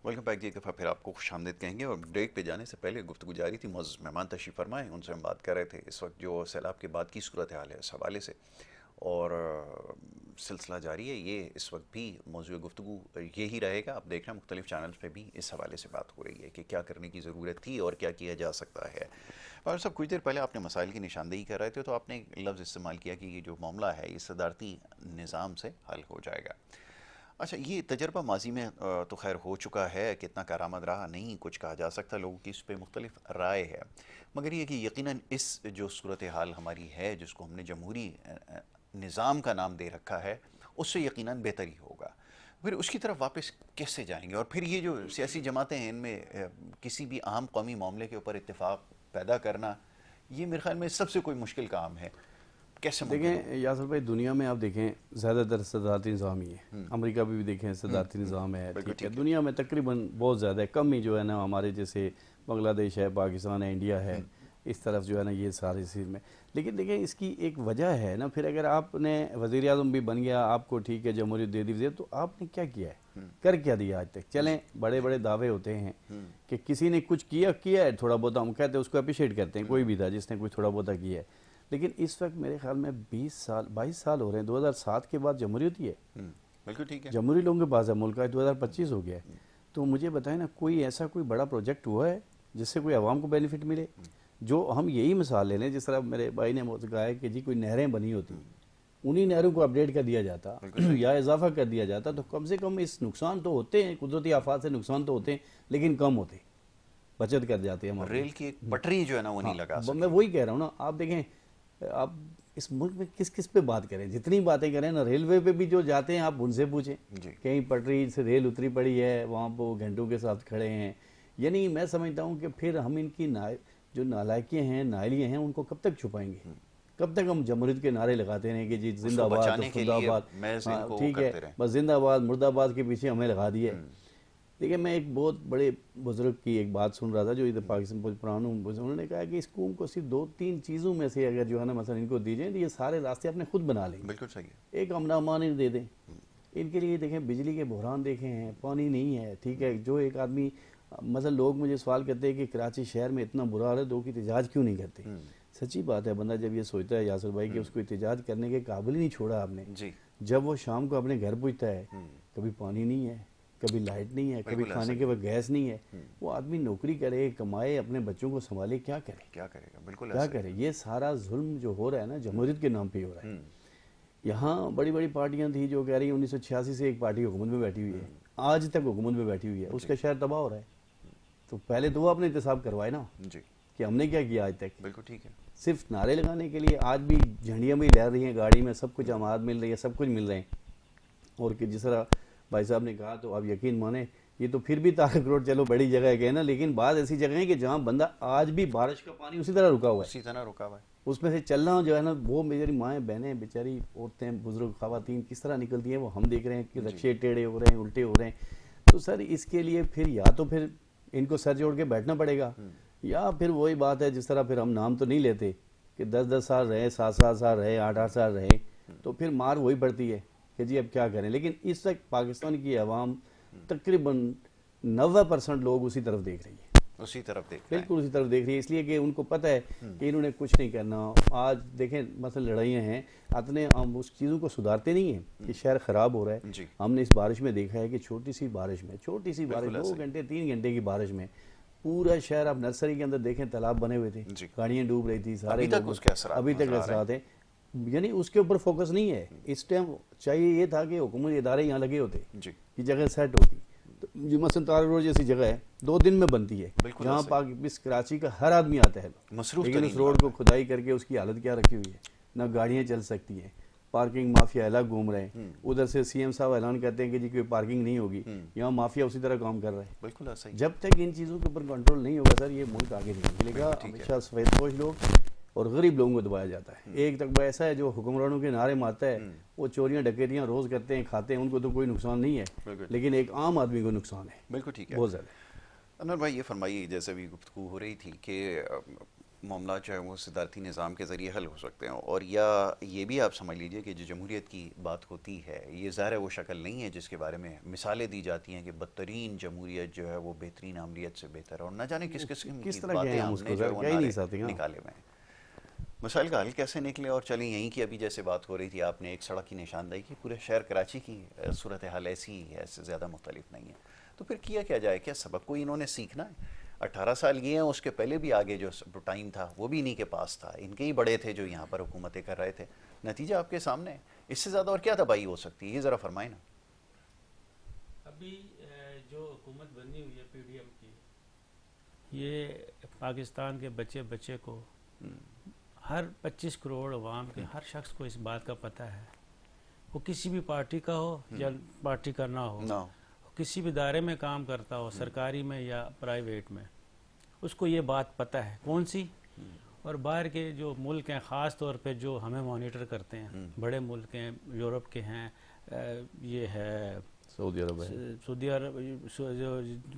Welcome back. ایک دفعہ پھر آپ کو خوش آمدید کہیں گے. اور بریک پہ جانے سے پہلے گفتگو جاری تھی، معزز مہمان تشریف فرمائے، ان سے ہم بات کر رہے تھے اس وقت جو سیلاب کے بعد کی صورتحال ہے اس حوالے سے، اور سلسلہ جاری ہے یہ. اس وقت بھی موضوع گفتگو یہی رہے گا. آپ دیکھ رہے ہیں مختلف چینلز پہ بھی اس حوالے سے بات ہو رہی ہے کہ کیا کرنے کی ضرورت تھی اور کیا کیا جا سکتا ہے. اور صاحب کچھ دیر پہلے آپ نے مسائل کی نشاندہی کر رہے تھے، تو آپ نے ایک لفظ استعمال کیا کہ یہ جو معاملہ ہے یہ صدارتی نظام سے حل ہو جائے گا. اچھا، یہ تجربہ ماضی میں تو خیر ہو چکا ہے، کتنا کارآمد رہا نہیں کچھ کہا جا سکتا، لوگوں کی اس پہ مختلف رائے ہے. مگر یہ کہ یقیناً اس جو صورتحال ہماری ہے جس کو ہم نے جمہوری نظام کا نام دے رکھا ہے، اس سے یقیناً بہتر ہی ہوگا. پھر اس کی طرف واپس کیسے جائیں گے؟ اور پھر یہ جو سیاسی جماعتیں ہیں ان میں کسی بھی اہم قومی معاملے کے اوپر اتفاق پیدا کرنا یہ میرے خیال میں سب سے کوئی مشکل کام ہے، کیسے ممکن ہو؟ دیکھیں یاسر بھائی، دنیا میں آپ دیکھیں زیادہ تر صدارتی نظام ہی ہے. امریکہ بھی دیکھیں صدارتی نظام ہے، ٹھیک ہے. دنیا میں تقریباً بہت زیادہ ہے، کم ہی جو ہے نا ہمارے جیسے بنگلہ دیش ہے، پاکستان ہے، انڈیا ہے، اس طرف جو ہے نا یہ ساری چیز میں. لیکن دیکھیں اس کی ایک وجہ ہے نا، پھر اگر آپ نے وزیر اعظم بھی بن گیا، آپ کو ٹھیک ہے جمہوریت دے دی، تو آپ نے کیا کیا ہے، کر کیا دیا آج تک؟ چلیں بڑے بڑے دعوے ہوتے ہیں کہ کسی نے کچھ کیا ہے تھوڑا بہت، ہم کہتے ہیں اس کو اپریشیٹ کرتے ہیں، کوئی بھی تھا جس نے کچھ تھوڑا بہت کیا ہے. لیکن اس وقت میرے خیال میں 22 سال ہو رہے ہیں، 2007 کے بعد جمہوریت ہی ہے، بالکل ٹھیک ہے. جمہوری لوگوں کے پاس ہے ملک کا، 2025 ہو گیا ہے. تو مجھے بتائیں نا، کوئی ایسا کوئی بڑا پروجیکٹ ہوا ہے جس سے کوئی عوام کو بینیفٹ ملے؟ جو ہم یہی مثال لے لیں، جس طرح میرے بھائی نے کہا ہے کہ جی کوئی نہریں بنی ہوتی، انہی نہروں کو اپڈیٹ کر دیا جاتا یا اضافہ کر دیا جاتا، تو کم سے کم اس نقصان تو ہوتے ہیں، قدرتی آفات سے نقصان تو ہوتے ہیں، لیکن کم ہوتے، بچت کر جاتے ہیں ہمارے. ریل کی ایک پٹری جو ہے نا وہ نہیں لگا سکے. میں وہی کہہ رہا ہوں نا. آپ دیکھیں آپ اس ملک میں کس کس پہ بات کریں، جتنی باتیں کریں نا، ریلوے پہ بھی جو جاتے ہیں آپ ان سے پوچھیں، کہیں پٹری سے ریل اتری پڑی ہے، وہاں پہ وہ گھنٹوں کے ساتھ کھڑے ہیں. یعنی میں سمجھتا ہوں کہ پھر ہم ان کی جو نالائکیاں ہیں، نااہلیاں ہیں، ان کو کب تک چھپائیں گے؟ کب تک ہم جمہوریت کے نارے لگاتے رہیں کہ جی زندہ آباد، خود آباد، ٹھیک ہے بس زندہ آباد مرد آباد کے پیچھے ہمیں لگا دیے. دیکھیں میں ایک بہت بڑے بزرگ کی ایک بات سن رہا تھا جو ادھر پاکستان پرانوں، انہوں نے کہا کہ اس قوم کو صرف 2-3 چیزوں میں سے اگر جو ہے نا مثلا ان کو دی جائیں تو یہ سارے راستے اپنے خود بنا لیں. بالکل صحیح ہے. ایک امن امان دے دیں ان کے لیے. دیکھیں بجلی کے بحران دیکھے ہیں، پانی نہیں ہے، ٹھیک ہے. جو ایک آدمی مثلا لوگ مجھے سوال کرتے ہیں کہ کراچی شہر میں اتنا برا حال ہے، لوگ احتجاج کیوں نہیں کرتے؟ سچی بات ہے، بندہ جب یہ سوچتا ہے یاسر بھائی کہ اس کو احتجاج کرنے کے قابل ہی نہیں چھوڑا آپ نے، جب وہ شام کو اپنے گھر پہنچتا ہے، کبھی پانی نہیں ہے، کبھی لائٹ نہیں ہے، کبھی کھانے کے وقت گیس نہیں ہے، وہ آدمی نوکری کرے، کمائے، اپنے بچوں کو سنبھالے، کیا کرے؟ کیا کرے گا؟ بالکل کیا کرے؟ یہ سارا ظلم جو ہو رہا ہے نا جمہوریت کے نام پہ ہو رہا ہے. یہاں بڑی بڑی پارٹیاں تھیں جو کہہ رہی ہیں 1986 سے ایک پارٹی حکومت میں بیٹھی ہوئی ہے، آج تک حکومت میں بیٹھی ہوئی ہے، اس کا شہر تباہ ہو رہا ہے. تو پہلے تو وہ اپنے احتساب کروائے نا کہ ہم نے کیا کیا آج تک. بالکل ٹھیک ہے. صرف نعرے لگانے کے لیے آج بھی جھنڈیاں بھی لہر رہی ہیں گاڑی میں، سب کچھ اماد مل رہی ہے، سب کچھ مل رہے ہیں. اور کہ جس طرح بھائی صاحب نے کہا تو آپ یقین مانیں یہ تو پھر بھی تارک روڈ چلو بڑی جگہ ہے کہ نا، لیکن بعض ایسی جگہیں ہیں کہ جہاں بندہ آج بھی بارش کا پانی اسی طرح رکا ہوا ہے، اس میں سے چلنا جو ہے نا، وہ میری مائیں بہنیں بیچاری عورتیں بزرگ خواتین کس طرح نکلتی ہیں، وہ ہم دیکھ رہے ہیں کہ رکشے ٹیڑھے ہو رہے ہیں، الٹے ہو رہے ہیں. تو سر اس کے لیے پھر یا تو پھر ان کو سر جوڑ کے بیٹھنا پڑے گا، یا پھر وہی بات ہے جس طرح پھر ہم نام تو نہیں لیتے کہ 10-10 سال رہے، 7-7 سال رہے، 8-8 سال رہے، تو پھر مار وہی پڑتی ہے کہ جی اب کیا کریں. لیکن اس وقت پاکستان کی عوام تقریباً 90% لوگ اسی طرف دیکھ رہی ہے، اسی طرف دیکھ رہے ہیں، بالکل اسی طرف دیکھ رہی ہے، اس لیے کہ ان کو پتہ ہے کہ انہوں نے کچھ نہیں کرنا. آج دیکھیں مثلا لڑائیاں ہیں، اتنے ہم اس چیزوں کو سدھارتے نہیں ہیں کہ شہر خراب ہو رہا ہے. ہم نے اس بارش میں دیکھا ہے کہ چھوٹی سی بارش 2 گھنٹے 3 گھنٹے کی بارش میں پورا شہر، آپ نرسری کے اندر دیکھیں تالاب بنے ہوئے تھے، گاڑیاں ڈوب رہی تھی، سارے ابھی تک اثرات ہیں. یعنی اس کے اوپر فوکس نہیں ہے. اس ٹائم چاہیے یہ تھا کہ حکومت ادارے یہاں لگے ہوتے کہ جگہ سیٹ ہوتی. جو مثلا تارک روڈ جیسی جگہ ہے 2 دن میں بنتی ہے، جہاں اس کراچی کا ہر آدمی آتا ہے، لیکن اس روڈ کو کھدائی کر کے اس کی حالت کیا رکھی ہوئی ہے، نہ گاڑیاں چل سکتی ہیں، پارکنگ مافیا الگ گھوم رہے ہیں. ادھر سے سی ایم صاحب اعلان کرتے ہیں کہ جی کوئی پارکنگ نہیں ہوگی، یہاں مافیا اسی طرح کام کر رہے ہیں. جب تک ان چیزوں کے اوپر کنٹرول نہیں ہوگا سر، یہ ملک آگے نہیں نکلے گا. ہمیشہ سفید پوش لوگ اور غریب لوگوں کو دبایا جاتا ہے. ایک طبقہ ایسا ہے جو حکمرانوں کے نعرے مارتا ہے، وہ چوریاں ڈکیتیاں روز کرتے ہیں، کھاتے ہیں، ان کو تو کوئی نقصان نہیں ہے، لیکن ایک عام آدمی کو نقصان ہے. بالکل ٹھیک ہے. بہت زیادہ. انور بھائی یہ فرمائیے، جیسے بھی گفتگو ہو رہی تھی کہ معاملات جو ہے وہ صدارتی نظام کے ذریعے حل ہو سکتے ہیں، اور یا یہ بھی آپ سمجھ لیجئے کہ جو جمہوریت کی بات ہوتی ہے یہ ظاہر ہے وہ شکل نہیں ہے جس کے بارے میں مثالیں دی جاتی ہیں کہ بدترین جمہوریت جو ہے وہ بہترین عملیت سے بہتر ہے، اور نہ جانے کس قسم کی باتیں ہم نے جو ہے وہ نکالے ہوئے ہیں. مسائل کا حل کیسے نکلے؟ اور چلیں یہیں کی ابھی جیسے بات ہو رہی تھی، آپ نے ایک سڑک کی نشاندہی کی، پورے شہر کراچی کی صورتحال ایسی ہی ہے، اس سے زیادہ مختلف نہیں ہے. تو پھر کیا جائے؟ کیا سبق کوئی انہوں نے سیکھنا ہے؟ 18 سال یہ ہیں، اس کے پہلے بھی آگے جو ٹائم تھا وہ بھی انہی کے پاس تھا، ان کے ہی بڑے تھے جو یہاں پر حکومتیں کر رہے تھے. نتیجہ آپ کے سامنے ہے. اس سے زیادہ اور کیا تباہی ہو سکتی ہے؟ یہ ذرا فرمائیں نا. ابھی جو حکومت بنی ہوئی ہے پی ڈی ایم کی، یہ پاکستان کے بچے کو، ہر 25 کروڑ عوام کے ہر شخص کو اس بات کا پتہ ہے، وہ کسی بھی پارٹی کا ہو یا پارٹی کا نہ ہو، کسی بھی ادارے میں کام کرتا ہو، سرکاری میں یا پرائیویٹ میں، اس کو یہ بات پتہ ہے. کون سی؟ اور باہر کے جو ملک ہیں خاص طور پہ جو ہمیں مانیٹر کرتے ہیں بڑے ملک ہیں، یورپ کے ہیں، یہ ہے سعودی عرب ہے،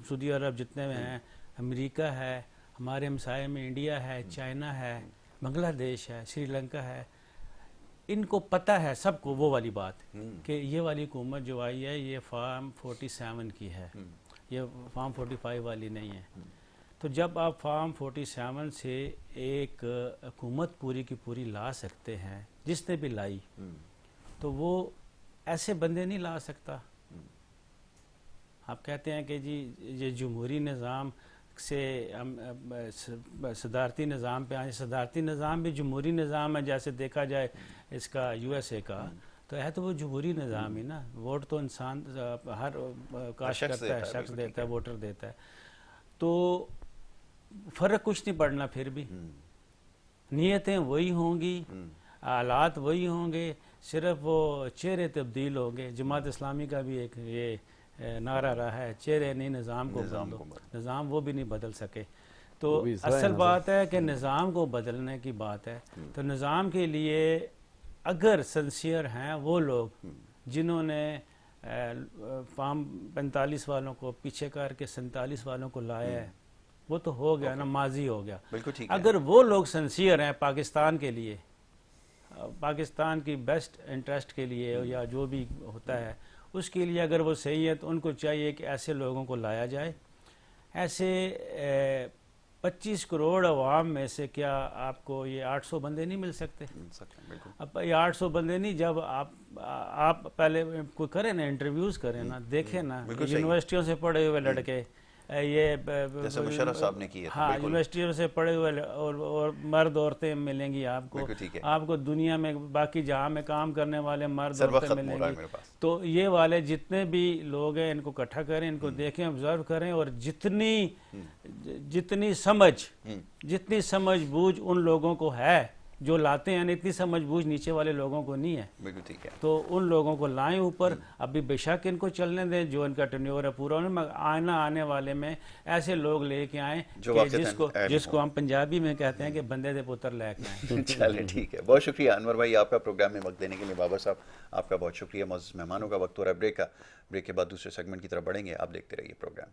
سعودی عرب جتنے میں ہیں، امریکہ ہے، ہمارے ہمسائے میں انڈیا ہے، چائنا ہے، بنگلہ دیش ہے، سری لنکا ہے، ان کو پتہ ہے سب کو وہ والی بات کہ یہ والی حکومت جو آئی ہے یہ فارم 47 کی ہے، یہ فارم 45 والی نہیں ہے۔ تو جب آپ فارم 47 سے ایک حکومت پوری کی پوری لا سکتے ہیں، جس نے بھی لائی، تو وہ ایسے بندے نہیں لا سکتا۔ آپ کہتے ہیں کہ جی یہ جمہوری نظام سے ہم صدارتی نظام پہ آئیں، صدارتی نظام بھی جمہوری نظام ہے، جیسے دیکھا جائے اس کا یو ایس اے کا، تو ہے تو وہ جمہوری نظام ہی نا، ووٹ تو انسان ہر کاسٹ کرتا ہے، شخص دیتا ہے، ووٹر دیتا ہے، تو فرق کچھ نہیں پڑنا، پھر بھی نیتیں وہی ہوں گی، حالات وہی ہوں گے، صرف وہ چہرے تبدیل ہوں گے۔ جماعت اسلامی کا بھی ایک یہ نعرہ رہا ہے، چہرے نہیں نظام کو بدلو، نظام وہ بھی نہیں بدل سکے۔ تو اصل بات ہے کہ نظام کو بدلنے کی بات ہے، تو نظام کے لیے اگر سنسیئر ہیں وہ لوگ جنہوں نے فارم 45 والوں کو پیچھے کر کے 47 والوں کو لایا ہے، وہ تو ہو گیا نا، ماضی ہو گیا۔ اگر وہ لوگ سنسیئر ہیں پاکستان کے لیے، پاکستان کی بیسٹ انٹرسٹ کے لیے یا جو بھی ہوتا ہے اس کے لیے اگر وہ صحیح ہے، تو ان کو چاہیے کہ ایسے لوگوں کو لایا جائے۔ ایسے 25 کروڑ عوام میں سے کیا آپ کو یہ 800 بندے نہیں مل سکتے؟ اب یہ 800 بندے نہیں، جب آپ پہلے کوئی کریں نا، انٹرویوز کریں نا، دیکھیں نا، یونیورسٹیوں سے پڑھے ہوئے لڑکے، یہ جیسے مشرف صاحب نے کیا، ہاں یونیورسٹیوں سے پڑھے ہوئے اور مرد عورتیں ملیں گی آپ کو، آپ کو دنیا میں باقی جہاں میں کام کرنے والے مرد عورتیں ملیں گی۔ تو یہ والے جتنے بھی لوگ ہیں ان کو اکٹھا کریں، ان کو دیکھیں، آبزرو کریں، اور جتنی سمجھ بوجھ ان لوگوں کو ہے جو لاتے ہیں، اتنی سمجھ بوجھ نیچے والے لوگوں کو نہیں ہے۔ بالکل ٹھیک ہے، تو ان لوگوں کو لائیں اوپر، ابھی بے شک ان کو چلنے دیں، جو ان کا ٹرنیور ہے پورا، آنے والے میں ایسے لوگ لے کے آئیں جس کو ہم پنجابی میں کہتے ہیں کہ بندے دے پتر لے کے آئیں۔ چلیں ٹھیک ہے، بہت شکریہ انور بھائی آپ کا پروگرام میں وقت دینے کے لیے۔ بابا صاحب آپ کا بہت شکریہ۔ معزز مہمانوں کا وقت ہو رہا ہے بریک کا، بریک کے بعد دوسرے سیگمنٹ کی طرف بڑھیں گے، آپ دیکھتے رہیے پروگرام۔